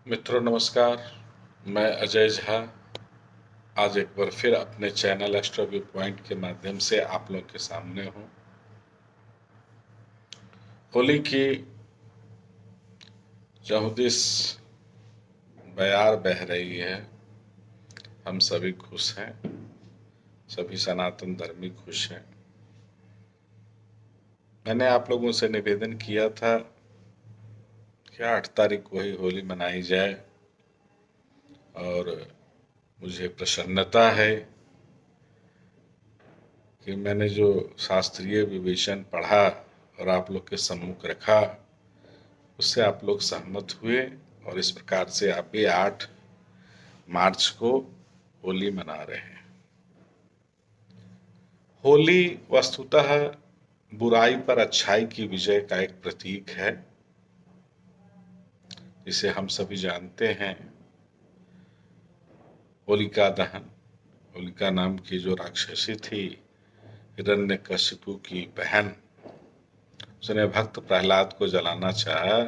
मित्रों नमस्कार। मैं अजय झा आज एक बार फिर अपने चैनल एस्ट्रो व्यू पॉइंट के माध्यम से आप लोग के सामने हूँ। होली की 34 बयार बह रही है। हम सभी खुश हैं, सभी सनातन धर्मी खुश हैं। मैंने आप लोगों से निवेदन किया था कि 8 तारीख को ही होली मनाई जाए और मुझे प्रसन्नता है कि मैंने जो शास्त्रीय विवेचन पढ़ा और आप लोग के सम्मुख रखा उससे आप लोग सहमत हुए और इस प्रकार से आप भी 8 मार्च को होली मना रहे हैं। होली वस्तुतः बुराई पर अच्छाई की विजय का एक प्रतीक है, जिसे हम सभी जानते हैं। होलिका दहन, होलिका नाम की जो राक्षसी थी, हिरण्यकशिपु की बहन, उसने भक्त प्रहलाद को जलाना चाहा,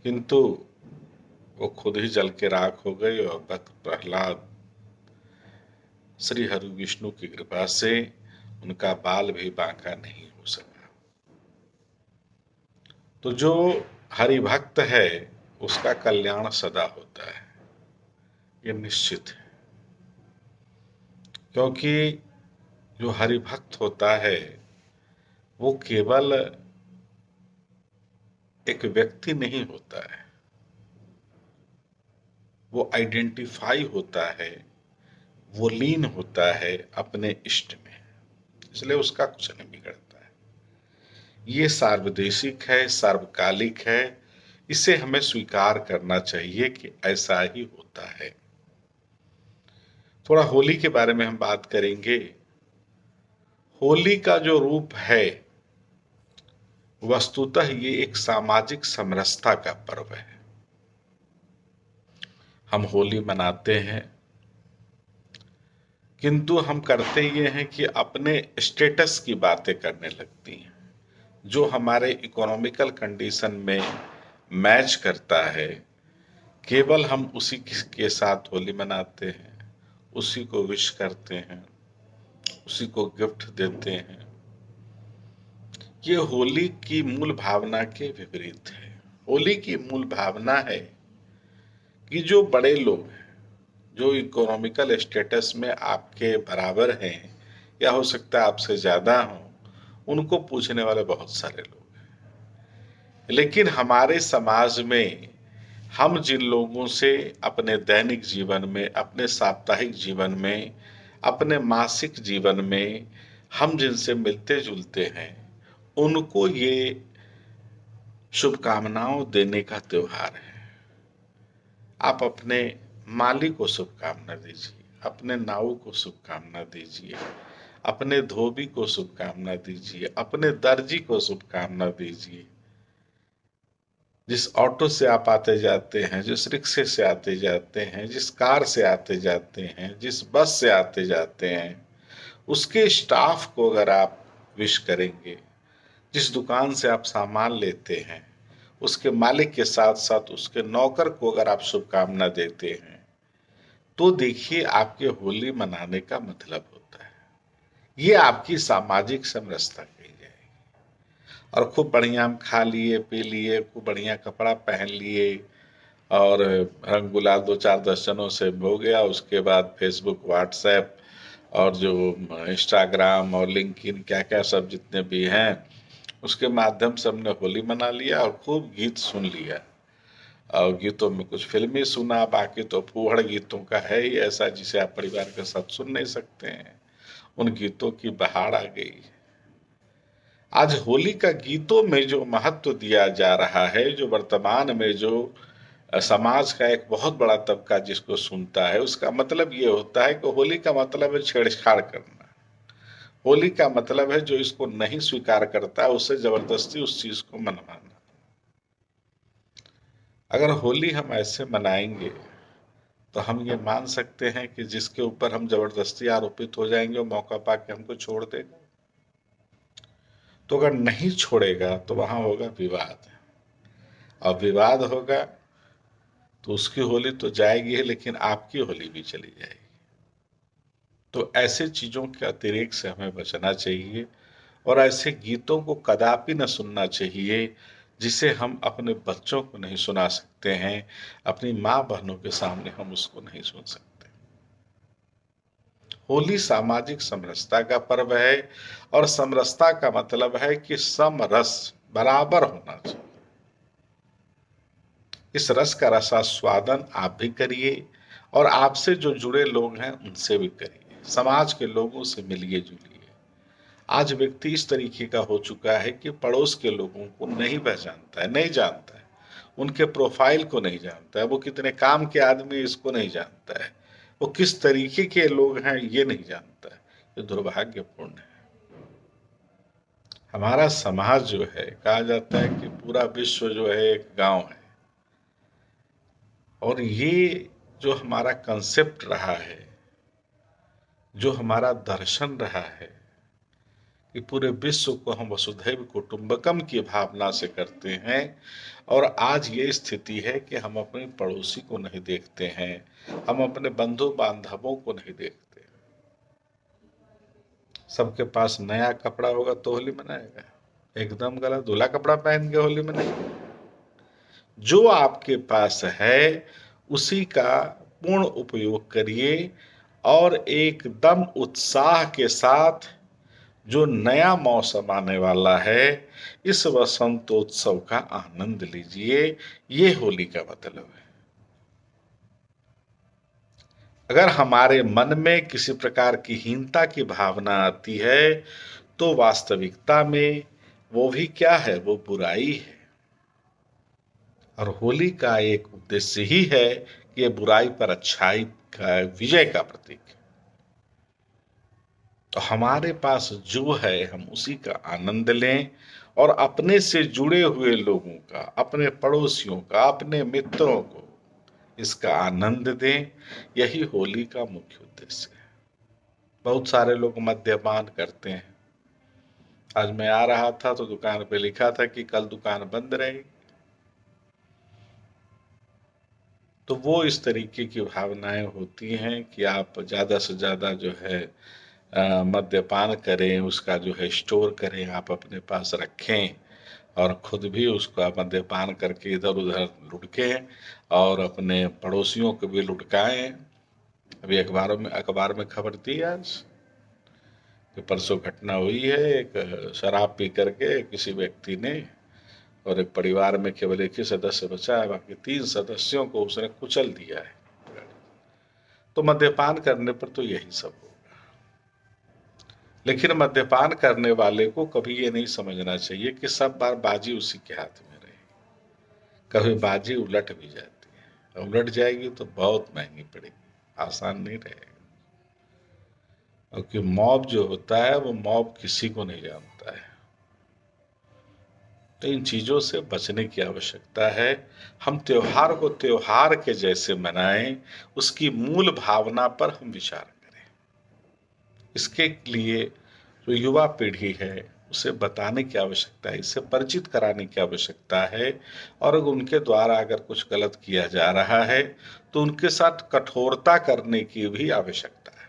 किंतु वो खुद ही जल के राख हो गई और भक्त प्रहलाद श्री हरि विष्णु की कृपा से उनका बाल भी बांका नहीं हो सका। तो जो हरि भक्त है उसका कल्याण सदा होता है, ये निश्चित है। क्योंकि जो हरि भक्त होता है वो केवल एक व्यक्ति नहीं होता है, वो आइडेंटिफाई होता है, वो लीन होता है अपने इष्ट में, इसलिए उसका कुछ नहीं बिगड़ता है। ये सार्वदेशिक है, सार्वकालिक है, इसे हमें स्वीकार करना चाहिए कि ऐसा ही होता है। थोड़ा होली के बारे में हम बात करेंगे। होली का जो रूप है वस्तुतः ये एक सामाजिक समरसता का पर्व है। हम होली मनाते हैं, किंतु हम करते ये हैं कि अपने स्टेटस की बातें करने लगती हैं। जो हमारे इकोनॉमिकल कंडीशन में मैच करता है, केवल हम उसी के साथ होली मनाते हैं, उसी को विश करते हैं, उसी को गिफ्ट देते हैं। ये होली की मूल भावना के विपरीत है। होली की मूल भावना है कि जो बड़े लोग हैं, जो इकोनॉमिकल स्टेटस में आपके बराबर हैं या हो सकता है आपसे ज्यादा हों, उनको पूछने वाले बहुत सारे लोग हैं। लेकिन हमारे समाज में हम जिन लोगों से अपने दैनिक जीवन में, अपने साप्ताहिक जीवन में, अपने मासिक जीवन में हम जिनसे मिलते जुलते हैं, उनको ये शुभकामनाओं देने का त्योहार है। आप अपने माली को शुभकामना दीजिए, अपने नाऊ को शुभकामना दीजिए, अपने धोबी को शुभकामना दीजिए, अपने दर्जी को शुभकामना दीजिए। जिस ऑटो से आप आते जाते हैं, जिस रिक्शे से आते जाते हैं, जिस कार से आते जाते हैं, जिस बस से आते जाते हैं, उसके स्टाफ को अगर आप विश करेंगे, जिस दुकान से आप सामान लेते हैं उसके मालिक के साथ साथ उसके नौकर को अगर आप शुभकामना देते हैं, तो देखिए आपके होली मनाने का मतलब होता है। ये आपकी सामाजिक समरसता कही जाएगी। और खूब बढ़िया हम खा लिए, पी लिए, खूब बढ़िया कपड़ा पहन लिए और रंग गुलाल 2 4 10 जनों से हो गया। उसके बाद फेसबुक, व्हाट्सएप और जो इंस्टाग्राम और लिंक्डइन क्या क्या सब जितने भी हैं, उसके माध्यम से हमने होली मना लिया और खूब गीत सुन लिया। और गीतों में कुछ फिल्मी सुना, बाकी तो फूहड़ गीतों का है ही ऐसा जिसे आप परिवार के साथ सुन नहीं सकते हैं। उन गीतों की बहार आ गई। आज होली का गीतों में जो महत्व दिया जा रहा है, जो वर्तमान में जो समाज का एक बहुत बड़ा तबका जिसको सुनता है, उसका मतलब ये होता है कि होली का मतलब है छेड़छाड़ करना। होली का मतलब है जो इसको नहीं स्वीकार करता उसे जबरदस्ती उस चीज को मनवाना। अगर होली हम ऐसे मनाएंगे तो हम ये मान सकते हैं कि जिसके ऊपर हम जबरदस्ती आरोपित हो जाएंगे वो मौका पाके हमको छोड़ देगा। तो अगर नहीं छोड़ेगा तो वहां होगा विवाद, और विवाद होगा तो उसकी होली तो जाएगी, लेकिन आपकी होली भी चली जाएगी। तो ऐसे चीजों के अतिरेक से हमें बचना चाहिए, और ऐसे गीतों को कदापि न सुनना चाहिए जिसे हम अपने बच्चों को नहीं सुना सकते हैं, अपनी माँ बहनों के सामने हम उसको नहीं सुन सकते। होली सामाजिक समरसता का पर्व है, और समरसता का मतलब है कि समरस बराबर होना चाहिए। इस रस का रसास्वादन आप भी करिए, और आपसे जो जुड़े लोग हैं उनसे भी करिए, समाज के लोगों से मिलिए जुलिए। आज व्यक्ति इस तरीके का हो चुका है कि पड़ोस के लोगों को नहीं पहचानता है, नहीं जानता है, उनके प्रोफाइल को नहीं जानता है, वो कितने काम के आदमी इसको नहीं जानता है, वो किस तरीके के लोग हैं ये नहीं जानता है। ये दुर्भाग्यपूर्ण है। हमारा समाज जो है, कहा जाता है कि पूरा विश्व जो है एक गांव है, और ये जो हमारा कंसेप्ट रहा है, जो हमारा दर्शन रहा है कि पूरे विश्व को हम वसुधैव कुटुंबकम की भावना से करते हैं, और आज ये स्थिति है कि हम अपने पड़ोसी को नहीं देखते हैं, हम अपने बंधु बांधवों को नहीं देखते। सबके पास नया कपड़ा होगा तो होली मनाएगा, एकदम गलत। दूल्हा कपड़ा पहन के होली मनाएगा। जो आपके पास है उसी का पूर्ण उपयोग करिए, और एकदम उत्साह के साथ जो नया मौसम आने वाला है, इस वसंतोत्सव का आनंद लीजिए। ये होली का मतलब है। अगर हमारे मन में किसी प्रकार की हीनता की भावना आती है, तो वास्तविकता में वो भी क्या है, वो बुराई है। और होली का एक उद्देश्य ही है कि ये बुराई पर अच्छाई का विजय का प्रतीक है। तो हमारे पास जो है हम उसी का आनंद लें, और अपने से जुड़े हुए लोगों का, अपने पड़ोसियों का, अपने मित्रों को इसका आनंद दें। यही होली का मुख्य उद्देश्य है। बहुत सारे लोग मद्यपान करते हैं। आज मैं आ रहा था तो दुकान पे लिखा था कि कल दुकान बंद रहेगी। तो वो इस तरीके की भावनाएं होती हैं कि आप ज़्यादा से ज़्यादा जो है मद्यपान करें, उसका जो है स्टोर करें, आप अपने पास रखें, और खुद भी उसका मद्यपान करके इधर उधर लुढ़कें, और अपने पड़ोसियों को भी लुढ़काएं। अभी अखबार में खबर थी आज कि परसों घटना हुई है, एक शराब पी करके किसी व्यक्ति ने, और एक परिवार में केवल एक ही सदस्य बचा है, बाकी 3 सदस्यों को उसने कुचल दिया है। तो मद्यपान करने पर तो यही सब होगा। लेकिन मद्यपान करने वाले को कभी ये नहीं समझना चाहिए कि सब बार बाजी उसी के हाथ में रहे। कभी बाजी उलट भी जाती है, उलट जाएगी तो बहुत महंगी पड़ेगी, आसान नहीं रहेगा। क्योंकि मॉब जो होता है वो मॉब किसी को नहीं जानता है। तो इन चीज़ों से बचने की आवश्यकता है। हम त्योहार को त्योहार के जैसे मनाएं, उसकी मूल भावना पर हम विचार करें। इसके लिए जो युवा पीढ़ी है उसे बताने की आवश्यकता है, इससे परिचित कराने की आवश्यकता है, और उनके द्वारा अगर कुछ गलत किया जा रहा है तो उनके साथ कठोरता करने की भी आवश्यकता है।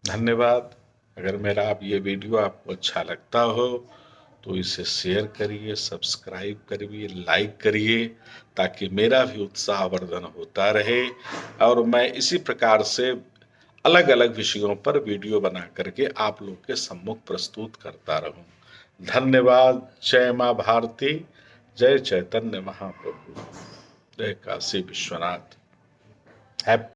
धन्यवाद। अगर मेरा ये वीडियो आपको अच्छा लगता हो तो इसे शेयर करिए, सब्सक्राइब करिए, लाइक करिए, ताकि मेरा भी उत्साहवर्धन होता रहे, और मैं इसी प्रकार से अलग अलग विषयों पर वीडियो बना करके आप लोग के सम्मुख प्रस्तुत करता रहूं। धन्यवाद। जय मां भारती, जय चैतन्य महाप्रभु, जय काशी विश्वनाथ। हैप्पी